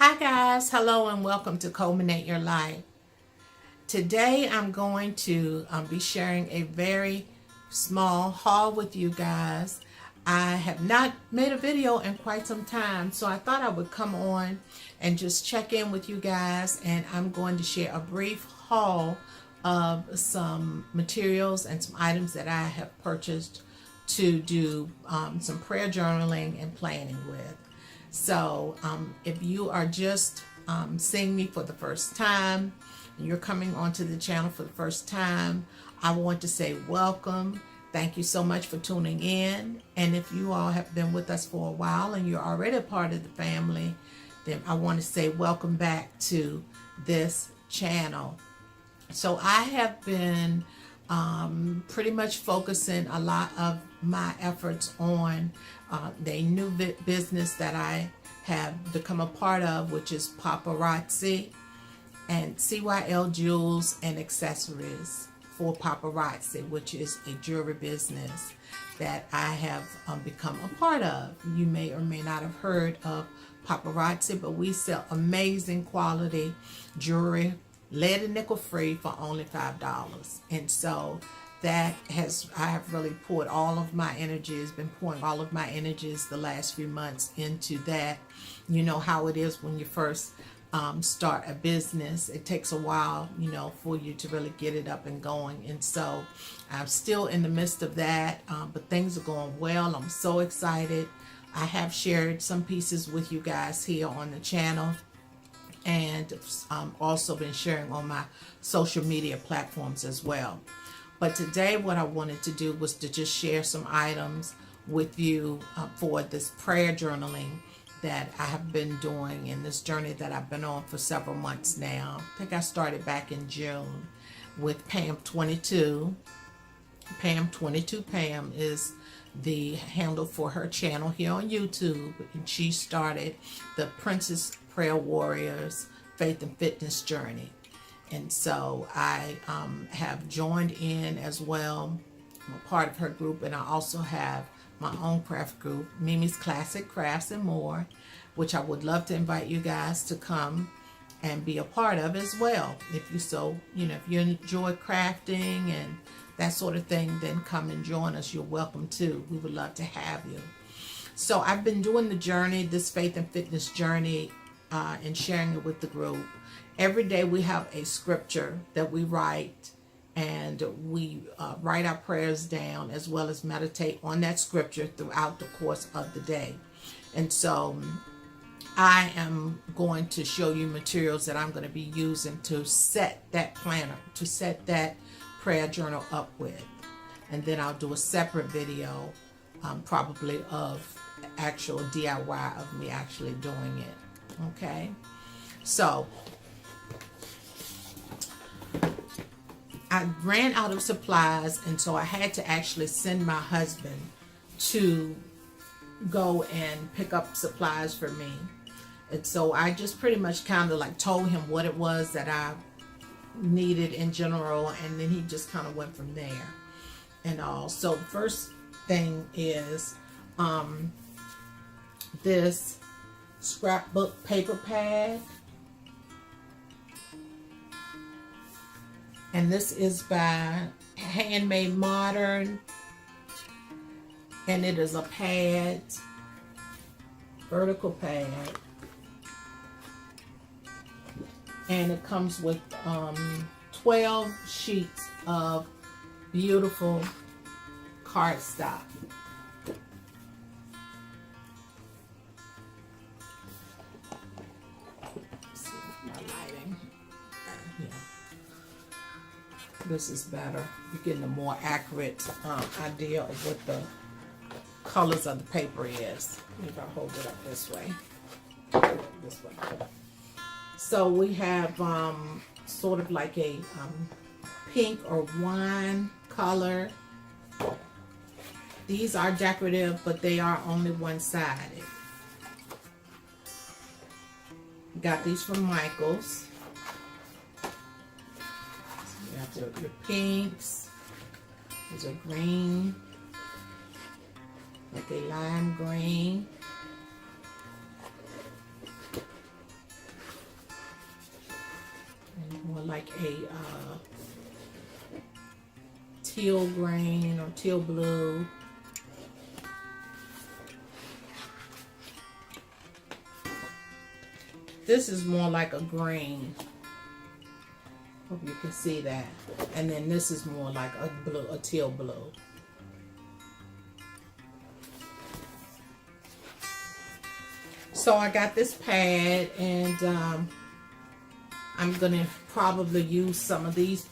Hi guys, hello and welcome to Culminate Your Life. Today I'm going to be sharing a very small haul with you guys. I have not made a video in quite some time, so I thought I would come on and just check in with you guys, and I'm going to share a brief haul of some materials and some items that I have purchased to do some prayer journaling and planning with. So if you are just seeing me for the first time and you're coming onto the channel for the first time, I want to say welcome. Thank you so much for tuning in. And if you all have been with us for a while and you're already a part of the family, then I want to say welcome back to this channel. So I have been pretty much focusing a lot of my efforts on the new business that I have become a part of, which is Paparazzi and C.Y.L jewels and accessories for Paparazzi, which is a jewelry business that I have become a part of. You may or may not have heard of Paparazzi, but we sell amazing quality jewelry, lead and nickel free, for only $5. And so that I have really poured all of my energies, been pouring all of my energies the last few months into that. You know how it is when you first start a business. It takes a while, you know, for you to really get it up and going. And so I'm still in the midst of that, but things are going well. I'm so excited. I have shared some pieces with you guys here on the channel, and also been sharing on my social media platforms as well. But today what I wanted to do was to just share some items with you for this prayer journaling that I have been doing in this journey that I've been on for several months now. I think I started back in June with Pam22. Pam is the handle for her channel here on YouTube, and she started the Princess Prayer Warriors Faith and Fitness Journey. And so I have joined in as well. I'm a part of her group, and I also have my own craft group, Mimi's Classic Crafts and More, which I would love to invite you guys to come and be a part of as well. If you so, you know, if you enjoy crafting and that sort of thing, then come and join us. You're welcome too. We would love to have you. So I've been doing the journey, this faith and fitness journey, and sharing it with the group. Every day we have a scripture that we write, and we write our prayers down as well as meditate on that scripture throughout the course of the day. And so I am going to show you materials that I'm going to be using to set that planner, to set that prayer journal up with. And then I'll do a separate video, probably of actual DIY of me actually doing it. Okay, so I ran out of supplies, and so I had to actually send my husband to go and pick up supplies for me. And so I just pretty much kind of like told him what it was that I needed in general, and then he just kind of went from there and all. So first thing is this scrapbook paper pad. And this is by Handmade Modern, and it is a pad, vertical pad, and it comes with 12 sheets of beautiful cardstock. This is better. You're getting a more accurate idea of what the colors of the paper is. If I hold it up this way. This way. So we have sort of like a pink or wine color. These are decorative, but they are only one-sided. Got these from Michael's. Your pinks, there's a green, like a lime green, a teal green or teal blue. This is more like a green. Hope you can see that. And then this is more like a blue, a teal blue. So I got this pad, and I'm gonna probably use some of these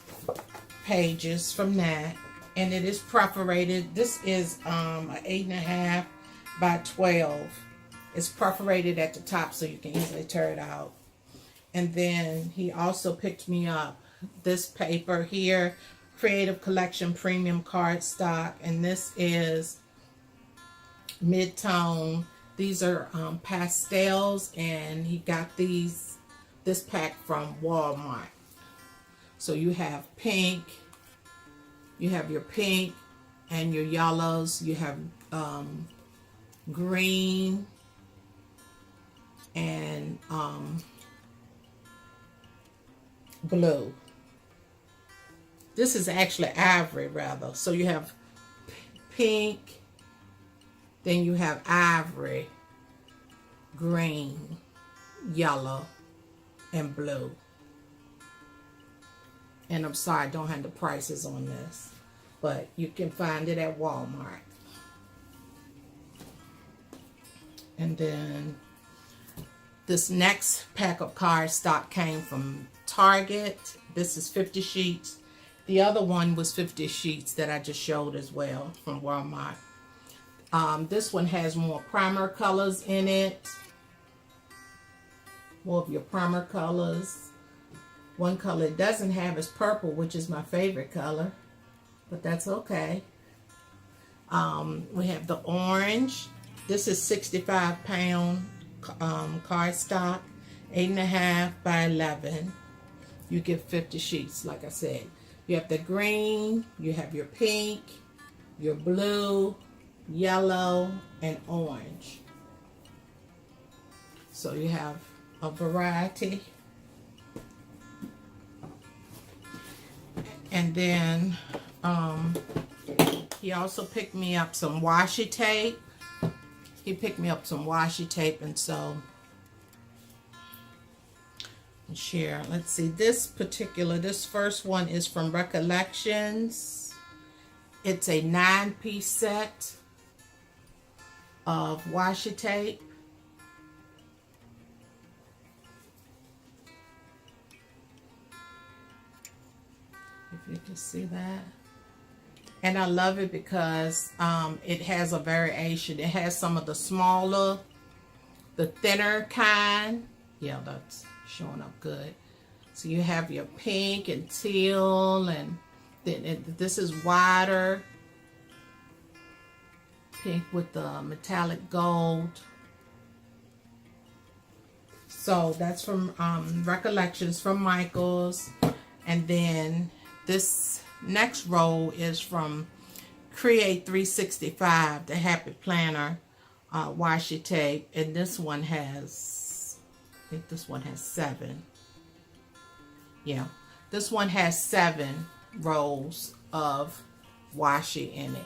pages from that. And it is perforated. This is an 8.5 by 12. It's perforated at the top so you can easily tear it out. And then he also picked me up this paper here, Creative Collection Premium Cardstock, and this is mid-tone. These are pastels, and he got this pack from Walmart. So you have pink, you have your pink and your yellows, you have green and blue. This is actually ivory rather. So you have pink, then you have ivory, green, yellow, and blue. And I'm sorry, I don't have the prices on this, but you can find it at Walmart. And then this next pack of cardstock came from Target. This is 50 sheets. The other one was 50 sheets that I just showed as well from Walmart. This one has more primer colors in it. More of your primer colors. One color it doesn't have is purple, which is my favorite color, but that's okay. We have the orange. This is 65-pound cardstock, 8.5 by 11. You get 50 sheets, like I said. You have the green, you have your pink, your blue, yellow, and orange. So you have a variety. And then he also picked me up some washi tape. He picked me up some washi tape, and so share. Let's see, this first one is from Recollections. It's a 9-piece set of washi tape. If you can see that. And I love it because it has a variation. It has some of the smaller, the thinner kind. Yeah, that's showing up good. So you have your pink and teal, and then this is wider. Pink with the metallic gold. So that's from Recollections from Michaels. And then this next roll is from Create 365, the Happy Planner washi tape. And this one has, I think this one has 7. Yeah, this one has 7 rolls of washi in it.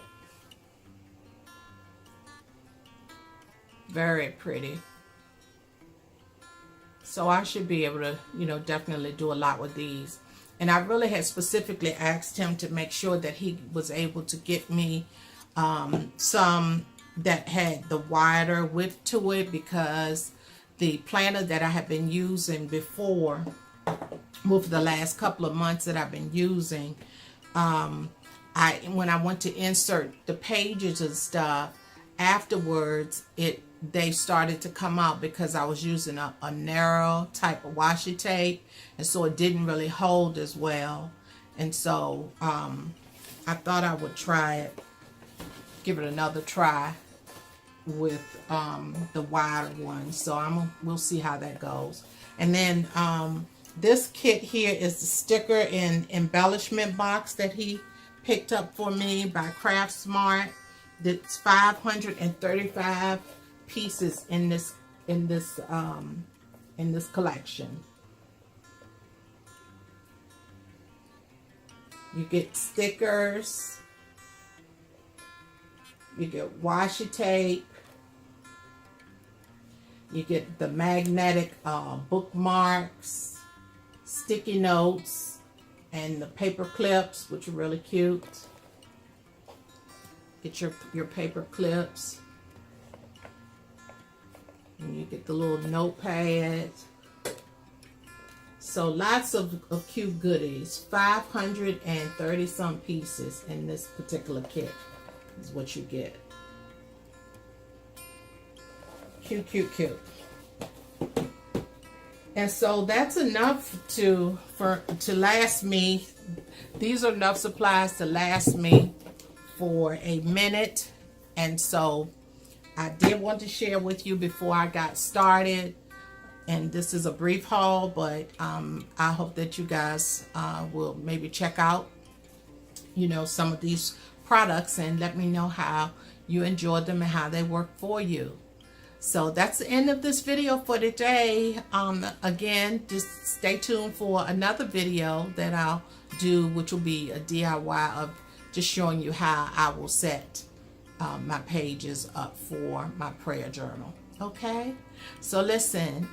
Very pretty. So I should be able to, definitely do a lot with these. And I really had specifically asked him to make sure that he was able to get me some that had the wider width to it, because the planner that I have been using before, with the last couple of months that I've been using, when I went to insert the pages and stuff, afterwards they started to come out because I was using a narrow type of washi tape, and so it didn't really hold as well. And so I thought I would try it, give it another try with the wider one. So we'll see how that goes. And then this kit here is the sticker and embellishment box that he picked up for me by Craft Smart. It's 535 pieces in this collection. You get stickers. You get washi tape. You get the magnetic bookmarks, sticky notes, and the paper clips, which are really cute. Get your paper clips. And you get the little notepad. So lots of cute goodies. 530 some pieces in this particular kit is what you get. Cute, cute, cute. And so that's enough to last me. These are enough supplies to last me for a minute. And so I did want to share with you before I got started. And this is a brief haul, but I hope that you guys will maybe check out, you know, some of these products and let me know how you enjoyed them and how they work for you. So that's the end of this video for today. Again, just stay tuned for another video that I'll do, which will be a DIY of just showing you how I will set my pages up for my prayer journal. Okay? So listen,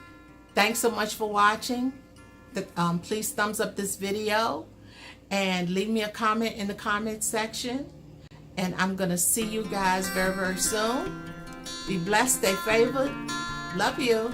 thanks so much for watching. Please thumbs up this video and leave me a comment in the comment section. And I'm going to see you guys very, very soon. Be blessed, stay favored. Love you.